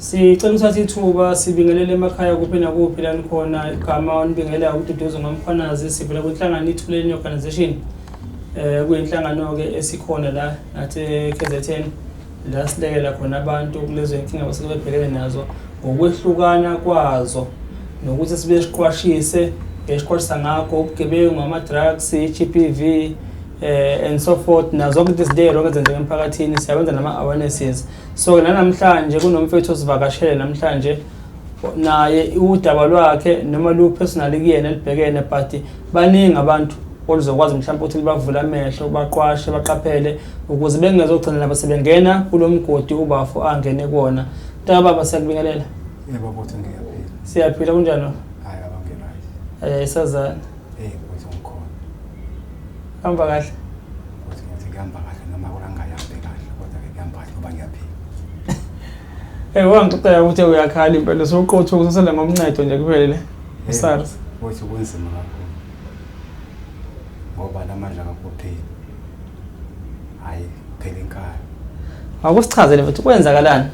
Sicela uthatha ithuba sibingelele emakhaya kuphi nakuphi la nikhona igama onibingelela uDuduzo ngaMkhwanazi sivela kwinhlangano ithuleni organization kuyinhlangano ke esikhona la nathi KZN la silekela khona abantu kulezo inkinga abasebebhekene nazo ngokwehlukana kwazo nokuthi sibe siqwashise esiqwashisa ngakho ubugebengu ama drugs GBV and so forth nazo zonke izinto ezenzeka emphakathini siyabenza nama awarenesses so namhlanje kunomfethu osivakashele namhlanje naye udaba lwakhe noma lu personally kuyena libhekene but baningi abantu oluzokwazi mhlawumbe ukuthi libavula amehlo baqwashe baqaphele ukuze bengezogcina laba sebengena kulomgodi ubafu angene kuona taba baba siyakubingelela yebo bothi ngiyaphila siyaphila kunjani hayi abangena isazana bothi ngikhona hamba kahle bothi ngithi ngihamba kahle noma kulangayahambe kahle kodwa ke ngihamba kahle ngoba ngiyaphila wangicela ukuthi uyakhala impela soqotho ukusasela ngomncedo nje kuphela U-Sars bothi kunzima kakhulu ngoba namandla kakuphela hayi phela inkaya akusichazele mfethu kwenzakalani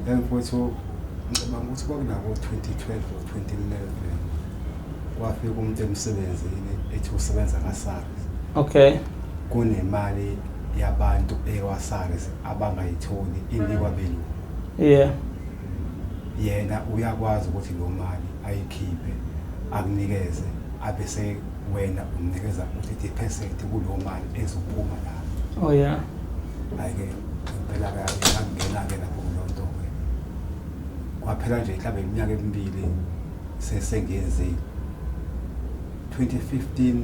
mfethu ngicabanga ukuthi kwakunabo 2012 or 2011 wafika umuntu emsebenzini ethi usebenza kaSARS okay kunemali yabantu ewaSARS abangayitholi inikwa belungu yena uyakwazi ukuthi lo mali ayikhiphe akunikeze abese wena umnikeza 50% kulo mali ezophuma la ayike phela ngena lapho lonto ke kwaphela nje mhlawumbe iminyaka emibili sesengenzile 2015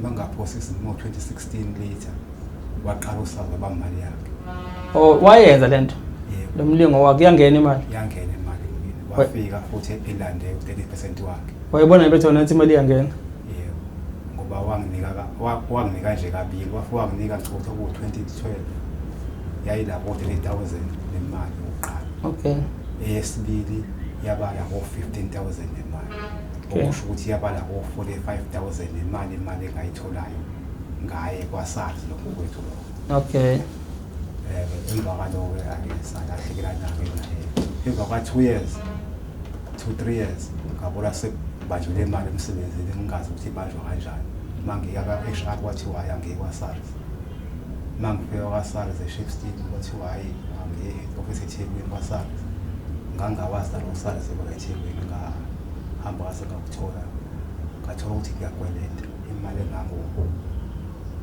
mangaphosisa no 2016 later waqala uSARS abamali yakhe wayenza lento lo mlingo wakhe yangena imali wafika futhi elande 30% wakhe wayibona bethu nathi imali yangena yebo ngoba wanginika nje kabili wanginika ngicotha ku 2012 yayilapho 3000 nemali yokuqala eyesibili yabala ngo 15000 nemali okusho ukuthi yabala ngo 45000 nemali engayitholayo ngaye kwaSARS lokho kwethu emva kwalokho akesalahlekela naye emva kwa 2 years 2-3 years ngabona sekubajule imali emsebenzini ngingazi ukuthi ibanjwa kanjani mangiyaka eSharp kwathiwa yangiye kwaSARS mangifika kwaSARS eShipstead kwathiwa hayi ngiye office eThekwini kwaSARS ngangawazi la uSARS eThekwini ngahamba ngasengakuthola ngathola ukuthi ngiyakweleta imali engango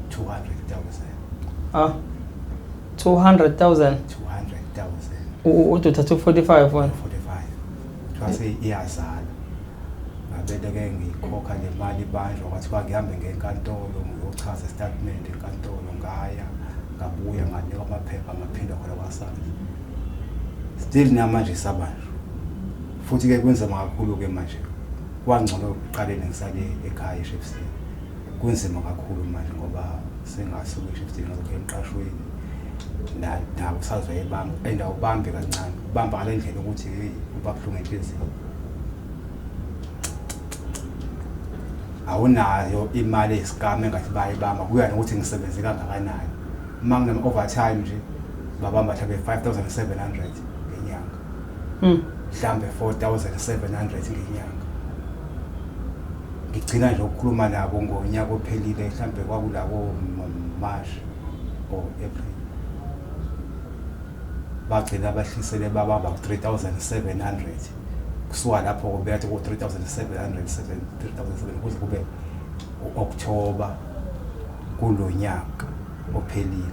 200,000 200,000 Uthatha 45 wena 45 twase iyazala ngabeleke ngikhokha le mali banjwa kwathiwa ngihambe ngenkantolo ngiyochaza statement enkantolo ngaya ngabuya nganika amaphepha ngaphinda khona kwaSARS still namanje sabanjwa futhi ke kwenzema kakhulu ke manje kwangcono ukuqaleni ngisale ekhaya eShipstead kunzima kakhulu manje ngoba sengasuka eShipstead ngizokhe emqashweni la usazwe ebanga endawubambe kancane ubamba ngale ndlela ukuthi ubabhlungu enhliziyo awunayo imali esikame ngathi bayibamba kuya nokuthi ngisebenze kangakanani mangine overtime nje babamba mhlawumbe 5700 ngenyanga mhlawumbe 4700 ngenyanga ngigcina nje ukukhuluma nabo ngonyaka ophelile mhlawumbe kwakulabo March or April bagcina abahlisele babamba 3700 kusuka lapho kubethi ku 3700 kuze kube uOctober kulo nyaka ophelile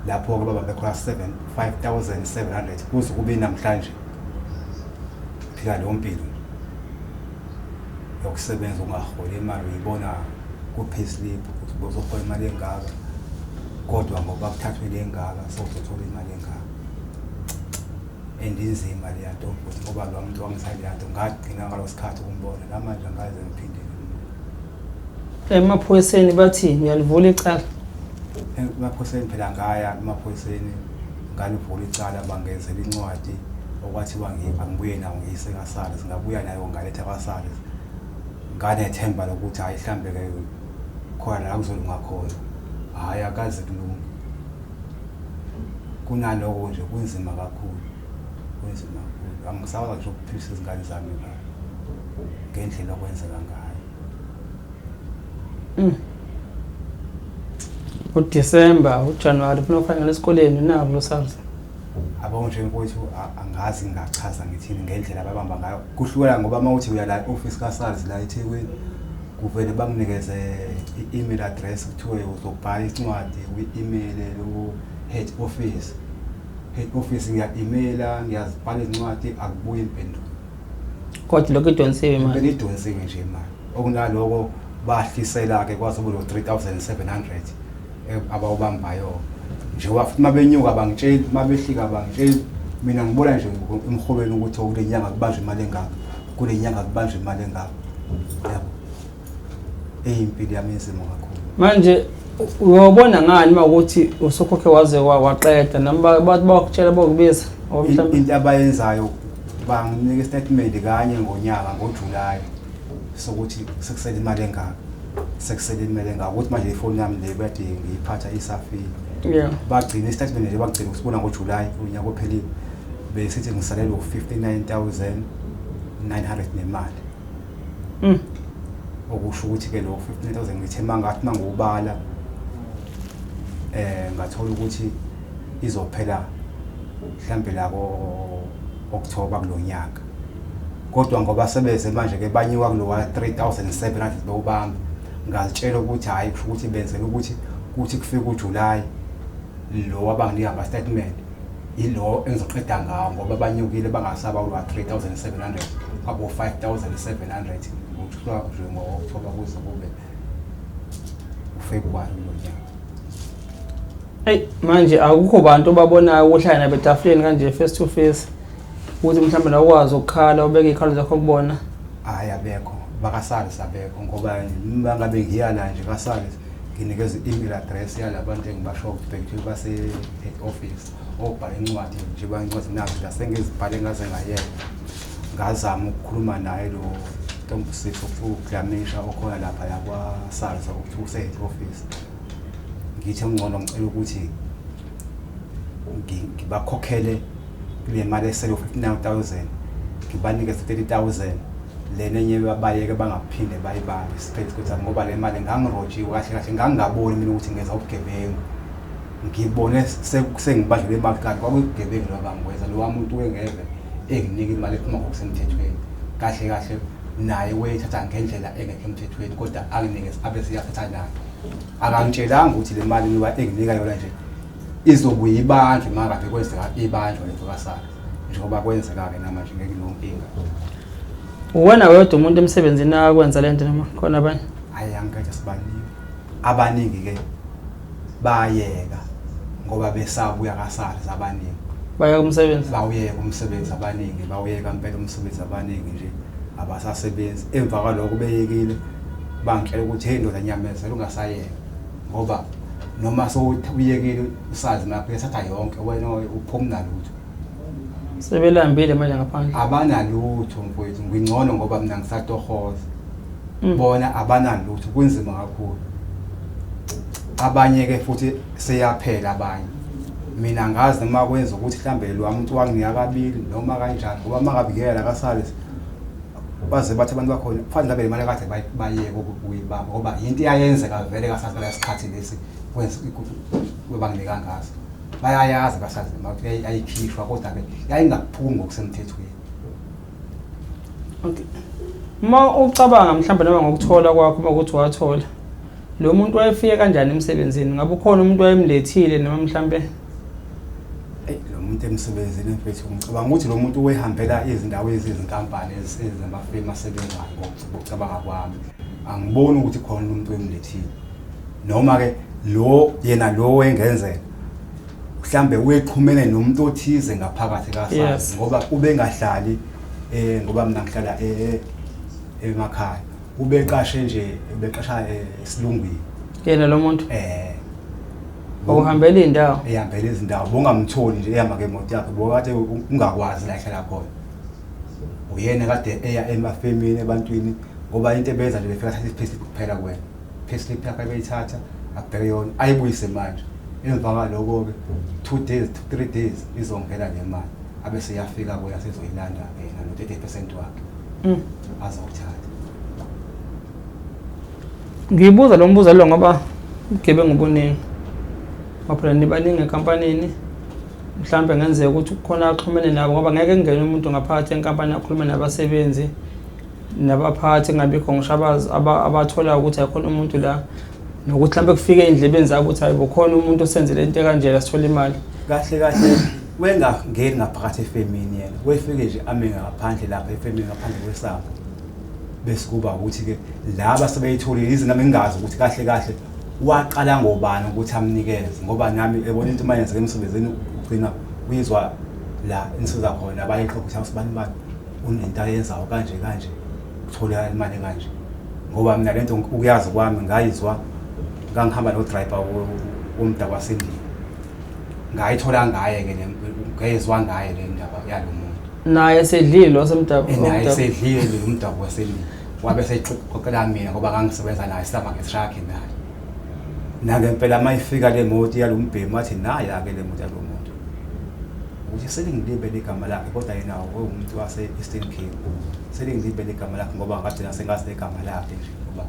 lapho ke baba bekhona 5700 kuze kube namhlanje phika lo mpilo yokusebenza ungahola imali uyibona ku payslip ukuthi uzohola imali engaka kodwa ngoba kuthathwe lengaka sokuthola imali engaka endinzima le yanto ukuthi ngoba lo muntu wangisali yanto ngagcina ngalosikhathi ukumbona namanje ngaze ngiphinde emaphoyiseni bathi ngiyalivula icala emaphoyiseni phela ngaya emaphoyiseni ngalivula icala bangenzela incwadi okwathiwa ngibuye nawo ngiyise kaSARS ngabuya nayo ngaletha kwaSARS nganethemba lokuthi hayi mhlambe ke khona la kuzolunga khona hayi akaze kulunga kunaloko nje kunzima kakhulu angisakwazi nje ukuphilisa izingane zami ngendlela okwenzeka ngayo. uDisemba uJanuary kunofanele esikoleni nabo lo-SARS. Abo nje mfowethu angazi ngachaza ngithini ngendlela ababamba ngayo kuhlukela ngoba mawuthi uya la office kaSARS la eThekwini kuvele bakunikeze i-email address kuthiwe uzobhala incwadi kwi-email lo head office ngiya-emaila ngiyazibhala incwadi akubuye impendulo kodwa lokho idonsiwe imali idonsiwe nje imali okunaloko bahlisela ke kwazi kulo 3700 abawubambayo nje wafuthi mabenyuka bangitshela mabehlika bangitshela mina ngibona nje emholweni ukuthi kule nyanga kubanjwe imali engaka kule nyanga kubanjwe imali engaka yabo impilo yami inzima kakhulu manje uyobona ngani mawukuthi usokhokhe waze waqeda noma bathi bakutshela bokubiza into abayenzayo banginika statement kanye ngonyaka ngoJuly sokuthi sekusele imali engaka ukuthi manje ifoni yami le bathi ngiyiphatha isafile yeah bagcina istatement nje bagcina usibona ngoJuly unyaka ophelile besithi ngisalelwe u59900 nemali okusho ukuthi ke lo 15000 ngithe mangathi mangubala ngathola ukuthi izophela mhlambe la October kulonyaka kodwa ngoba sebeze manje ke banyuka kulo 3700 bawubamba ngalitshela ukuthi hayi kusho ukuthi benzela ukuthi kufike uJuly lo abanginika ama statement ilo engizoqeda ngawo ngoba banyukile bangasaba ku 3700 abo 5700 ngokuhluka nje ngo-October kuze kube uFebruary lonyaka. Manje akukho bantu babonayo ukuhlala betafuleni kanje face to face ukuthi mhlawumbe la ukwazi ukukhala ubeke ikhalo zakho kubona. Hayi abekho bakaSARS abekho ngoba bangabe ngiyala nje kaSARS nginikeza i-email address yalabantu engibasho ukubhekile base head office obhala incwadi nje bayincwadi nazo la sengizibhale ngaze ngayena ngazama ukukhuluma naye lo Ntombusipho uklamisha okhona lapha yakwaSARS ukuthi use head office ngithe ngcono ngicela ukuthi ngibakhokhele le mali esele 59000 ngibanikeze 30000 lenenye babayeke bangaphinde bayibambe isiphethe ukuthi ngoba le mali ngangirojiwe kahle ngangingaboni mina ukuthi ngeza ubugebengu ngibone sengibadlule imali kanti kwakuyigebengu lobangweza lo wamuntu wengeve enginika imali ephuma ngokusemthethweni kahle naye wayethatha ngendlela engekho emthethweni kodwa anginike abe siyathatha naye akangitshelanga ukuthi le mali niba enginika yona nje izobuye ibanjwe mangabe kwenzeka ibanjwe letho kaSARS njengoba kwenzeka ke namanje ngeke nonkinga. Uwena wedwa umuntu emsebenzini akwenza lento noma khona abanye? Hayi angikade sibaningi. Abaningi ke bayeka ngoba besabuya kaSARS abaningi. Bayeka umsebenzi. Bawuyeka umsebenzi abaningi, bawuyeka impela umsebenzi abaningi nje abasasebenzi. Emva kwalokho beyekile bangitshela ukuthi hey ndoda nyamezela ungasayeka ngoba noma sowuyekile usazi lapho yathatha yonke wena uphuma nalutho. Sebelambile manje ngaphandle. Abanalutho mfowethu ngingcono ngoba mina ngisatohoza. Bona abanalutho kunzima kakhulu. Abanye ke futhi seyaphela abanye. Mina ngazi noma kwenza ukuthi mhlambe lo umuntu wanginika kabili noma kanjani ngoba makabikela kaSARS baze bathi abantu bakhona kufanele ngabe imali kade bayeke ukuyibamba ngoba into iyayenzeka vele kaSARS lesikhathi lesi kwenza banginika ngazo. Bayayazi kaSARS imali ayikhishwa kodwa ke yayingaphumi ngokusemthethweni. Okay. Ma ucabanga mhlawumbe noma ngokuthola kwakho ukuthi wathola lo muntu wayefike kanjani emsebenzini ngabe ukhona umuntu wayemlethile noma mhlawumbe lo muntu emsebenzini mfethu ngicabanga ukuthi lo muntu wehambela izindawo ezinkampani ezamafirma asebenzayo ngokucabanga kwami angiboni ukuthi khona umuntu wemlethile noma ke lo yena lo wengenzeka mhlambe uyeqhumene nomuntu othize ngaphakathi kaSARS ngoba ube ngahlali ngoba mina ngihlala emakhaya ubeqashe nje ubeqasha esilungwini yena lo muntu uhambela indawo ehambela izindawo bongamtholi nje ehamba ngemoto yakhe bokade ungakwazi la ehlala khona uyena kade eya emafemini ebantwini ngoba into ebenza nje befika thatha iPayslip kuphela kuwena iPayslip yakhe bayithatha akubheke yona ayibuyise manje emva kwaloko-ke 2 days to 3 days izongena le mali abese yafika kuye asezoyilanda-ke yena no-30% wakhe azowuthatha. Ngiyibuza lo mbuzo lo ngoba ubugebengu buningi phela nibaningi enkampanini mhlambe ngenzeka ukuthi kukhona axhumene nabo ngoba ngeke kungene umuntu ngaphakathi enkampani akhulume nabasebenzi nabaphathi ngabikho ngisho abathola ukuthi akhona umuntu la nokuthi mhlambe kufike endlebeni zabo ukuthi hayibo khona umuntu osenzele into kanjela sithola imali. Kahle wengangeni ngaphakathi efemini yena wefike nje ame ngaphandle lapha efemini ngaphandle kwesango bese kuba ukuthi-ke laba sebeyitholile izinto engingazi ukuthi kahle waqala ngobani ukuthi amnikeze ngoba nami ebona into mayenzeka emsebenzini ugcina uyizwa la insiza khona abayixoxa ukuthi awusibani imali unento ayenzayo kanje uthola imali kanje ngoba mina lento ukuyazi kwami ngayizwa ngangihamba no-driver womdabu wasendlini ngayithola ngaye-ke ngayizwa ngaye le ndaba yalo muntu naye esedlile wasemdabu naye esedlile umdabu wasendlini wabe seyixoxela mina ngoba ngangisebenza naye sihamba ngesishakhe naye nangempela mayifika le moto yalo mbhemu athi naya-ke le moto yalo muntu ukuthi selingilibele igama lakhe kodwa yena umuntu wase-Eastern Cape selingilibele igama lakhe ngoba ngagcina sengazi igama lakhe nje ngoba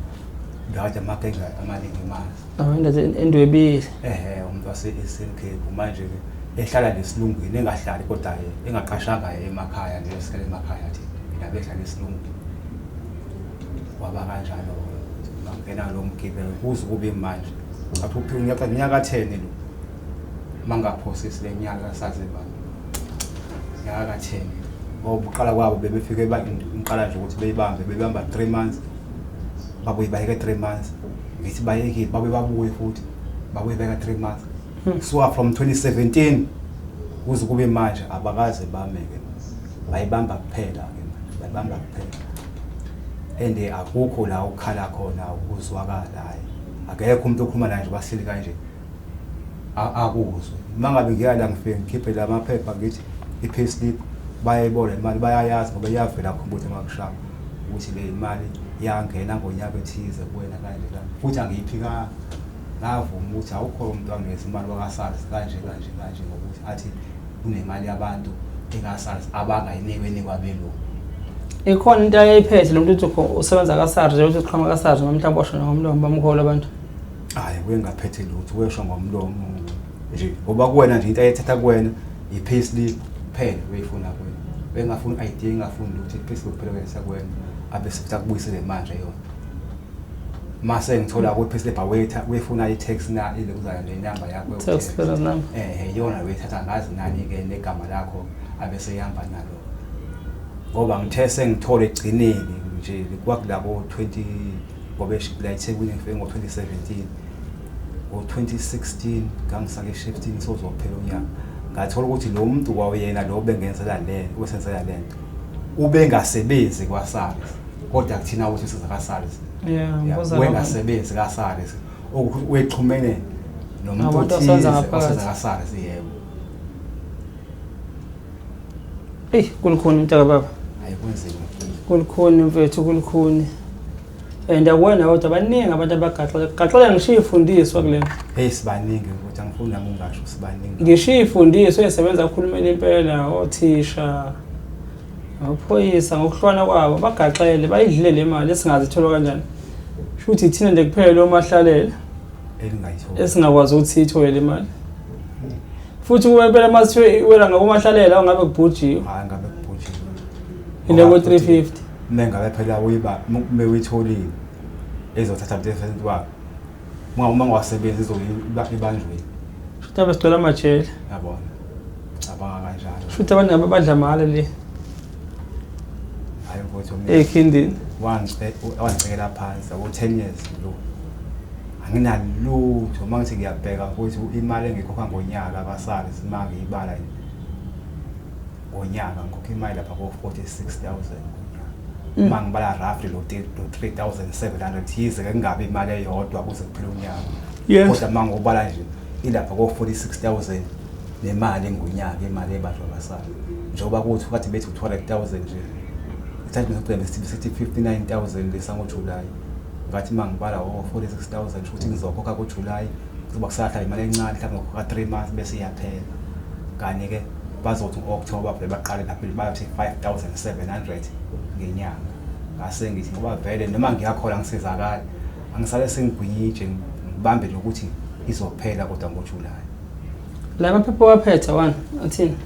ngathi amakenga amaningi mazi endwebile umuntu wase-Eastern Cape manje-ke ehlala lesilungwini engahlali kodwa engaqashanga emakhaya nje esikele emakhaya athi mina behlala esilungwini waba kanjalo ngangena lo mgibelo kuze kube manje ngathi uphika unyaka 10 lo mangaphosisi le nyaka sazeba nyaka 10 ngoba uqala kwabo bebefike iqala nje ukuthi bebamba 3 months babuye bayeke 3 months ngithi bayekile babuye futhi babuye beka 3 months so from 2017 kuze kube manje abakaze bameke bayibamba kuphela ke manje bayibamba kuphela ende akukho la ukhala khona ukuzwakalayo akekho umuntu okhuluma naye nje bahleli kanje akuzwe mangabe ngiyala ngifike ngikhiphe la maphepha ngithi i-payslip bayayibona imali bayayazi ngoba iyavela khompyutha emakushaka ukuthi le imali yangena ngonyaka ethize kuwena kanje futhi angiyiphika ngavuma ukuthi awukho umuntu angeza imali waka-SARS kanje ngokuthi athi kunemali yabantu eka-SARS abangayinikwe belungu. Ikhona into ayayiphethe lo muntu uthi usebenza ka-SARS nje uthi uqhamuka ka-SARS noma mhlawumbe washo ngomlomo bamkhola abantu. Hayi wengaphethe lutho wesho ngomlomo nje ngoba kuwena nje into ayethatha kuwena i-payslip kuphela weyifuna kuwena bengafuni ID engafuni lutho i-payslip kuphela kwesa kuwena abese futhi akubuyisele manje yona mase ngithola ku payslip awetha wefuna i-tax na ile kuzayo le number yakho tax number yona wethatha ngazi nani ke negama lakho abese ihamba nalo ngoba ngithe sengithole egcineni nje kwakulabo 20 ngoba la eThekwini ngifike ngo2017 ngo2016 ngangisake shifting sozophela unyaka ngathola ukuthi lo muntu kwawuyena lo bengenzela lento wesenzela lento ubengasebenzi kwa-SARS kodwa kuthina ukuthi siza ka-SARS wengasebenzi ka-SARS wexhumene nomuntu osebenza ka-SARS yebo kulukhuni mntaka baba hayi kunzima kulukhuni mfethu kulukhuni ndiyakubona kodwa baningi abantu abagaxela ngishiye ifundiswa kule sibaningi ukuthi angifuni nami ungasho sibaningi ngishiye ifundiswa esebenza kukhulumela impela othisha ngaphoyisa ngokuhlwana kwabo bagaxele bayidlile le mali esingazi ithola kanjani futhi thina nje kuphela lo mahlalele elingayithola esingakwazi ukuthi siyithole le mali futhi kuphela masithiwe wena ngabomahlalela awungabe kubhujiwe hayi ngabe kubhujiwe ile ko 350 mengabe phela uyiba mewitholile ezothatha umsebenzi wakhe uma ngawasebenza izoyiba ibanjwe futhi abasicela amajele yabona abanga kanjalo futhi abantu abadla mali le hayi mfowethu mina ekhindini wangicela phansi abo 10 years lo anginalutho mangithi ngiyabheka ukuthi imali engikhokha ngonyaka ka-SARS imali ibala ngonyaka ngikhokha imali lapha ko-46,000 uma ngibala roughly lo 3,700 yize ke kungabi imali eyodwa kuze kuphela unyaka kodwa uma ngobala nje ilapha ko-46,000 nemali ngonyaka imali ebanjwa ka-SARS njengoba kuthi kade bethi 200,000 nje ithathe sithi 59,000 lesangoJulayi ngathi mangibala 46,000 futhi ngizokhokha kuJulayi kuzoba kusahla imali encane mhlawumbe ngokha 3 months bese iyaphela kanye ke bazothi ngo-October vele baqale naphela bayothi 5,700 ngenyanga ngase ngithi ngoba vele noma ngiyakhola ngisizakala angisale sengigwinyije ngibambe lokuthi izophela kodwa ngoJuly. La maphepha waphetha wani athini?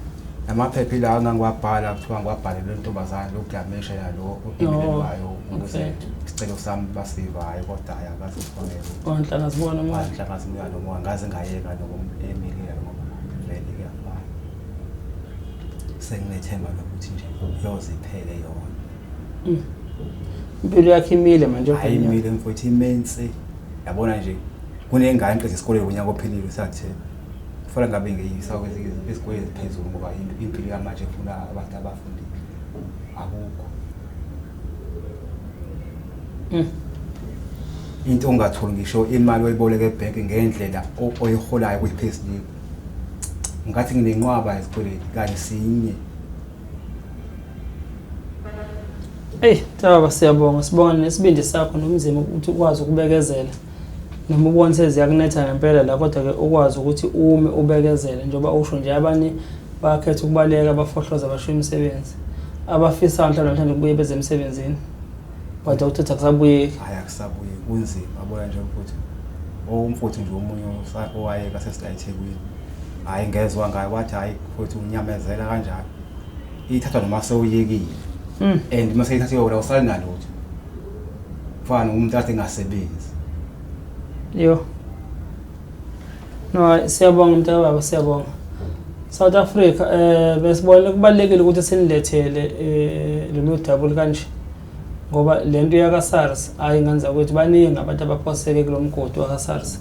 Amaphepha la ngangiwabhala kuthiwa ngiwabhalelwe intombazane lokudamisha yalo ubimelwayo ukuze isicelo sami basivayo kodwa ayakaze ufonele. Wanhlanga sibona manje. Wanhlanga sibona ngoba ngaze ngayeka nokumemile ngoba vele kuyafana. Senginethemba lokuthi nje yoziphele yona. Impilo yakhe imile manje vele. Ayimile mfowethu imense. Yabona nje kunengane eqedwe esikoleni unyaka ophelile sathi kufanele ngabe ngiyisakwe isikole eziphezulu ngoba impilo yamanje ifuna abantu abafundile akukho. Into ongatholi ngisho imali oyiboleka ebhenki ngendlela oyiholayo kwi-payslip. Ngathi nginenqwaba esikoleni kanye sinye. Baba siyabonga sibonga nesibindi sakho nomzimo ukuthi ukwazi ukubekezela. Noma ubone seziyakunetha ngempela la kodwa ke ukwazi ukuthi ume ubekezele njengoba usho nje abanye bakhetha ukubaleka abafohloza basho imisebenzi abafisa mhlawumbe ukubuye bezemsebenzini kodwa uthatha kusabuye akusabuye kunzima yabona nje ukuthi umfuthu nje omunye owayeka sesilayithekweni hayi ngezwe ngayo wathi hayi futhi unyamezela kanjalo ithathwa noma sewuyekile and mase ithathiwe wena usali nalutho kufana umuntu athi engasebenzi. No, siyabonga mntakababa siyabonga. South Africa besibona kubalekile ukuthi sinilethele lo double kanje ngoba lento yaka-SARS ayingenza ukuthi baningi abantu abaphoseke kulomgodi waka-SARS.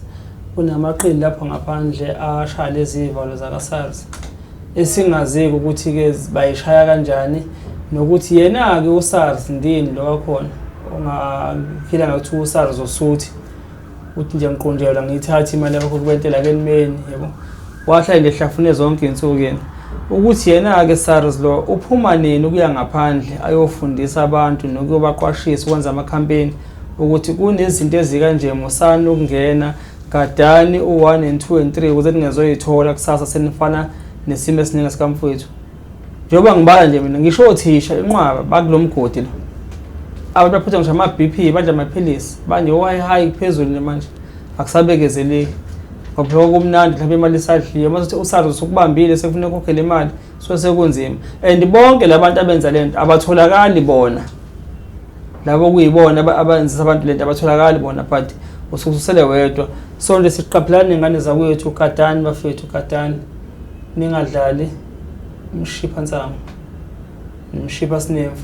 Kunamaqili lapho ngaphandle ashaya lezi ivalo zaka-SARS esingazeki ukuthi ke bayishaya kanjani nokuthi yena ke u-SARS ndini lo wakhona ongaphila ngathi u-SARS osuthi uthi nje ngiqonjela ngithatha imali yakho kubentela ke nimeni yebo wahlala lehlafune zonke insuku yena ukuthi yena ke SARS lo uphuma nini ukuya ngaphandle ayofundisa abantu nokubaqwashisa ukwenza ama campaign ukuthi kunezinto ezikanje musana ukungena gadani u1 and 2 and 3 ukuze ningezoyithola kusasa senifana nesimo esiningi sikamfowethu. Njengoba ngibala nje mina ngisho othisha inqwaba bakulomgodi lo abantu baphethwe ngisho ama BP badla amaphilisi manje high phezulu manje akusabekezeleki ngoba kumnandi mhlawumbe imali isadliwe mase uSARS usukubambile sekufuneka ukhokhele imali so sekunzima and bonke labantu abenza lento abatholakali bona labo kuyibona abenzisa abantu lento abatholakali bona but usukusele wedwa so nje siqaphelana ingane zakwethu uKatani bafethu uKatani ningadlali umshipha nsamo umshipha sinevu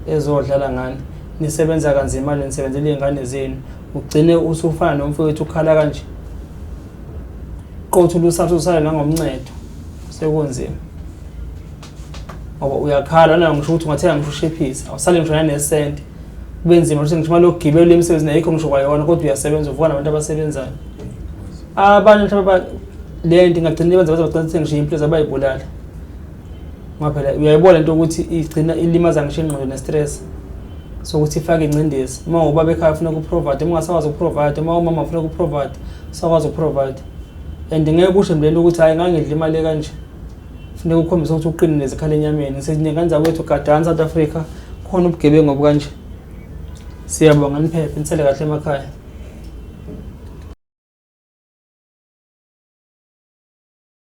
ezodlala ngani nisebenza kanzima le nisebenzele izingane zenu ugcine usufana nomfowethu ukhala kanje qothu lusathu nangomncedo sekunzima ngoba uyakhala na ngisho ukuthi ungathenga ngisho shephisi awusale ngisho nesent kube nzima ukuthi ngisho imali yokugibela emsebenzini ayikho ngisho kwayona kodwa uyasebenza uvuna nabantu abasebenzayo abantu mhlawumbe le nto ingagcina benza bagcina ngisho impilo abayibulala ngoba phela uyayibona into ukuthi igcina ilimaza ngisho ingqondo nestress so ukuthi ifake incindezi uma ubaba ekhaya ufuna ukuprovide uma ungasakwazi ukuprovide uma umama ufuna ukuprovide usakwazi ukuprovide and ngeke kusho mlelo ukuthi hayi ngangidla imali kanje kufanele ukukhombisa ukuthi uqinile nezikhala enyameni sezinyenganza wethu gadani South Africa khona ubugebengu obukanje. Siyabonga niphephe nisele kahle emakhaya.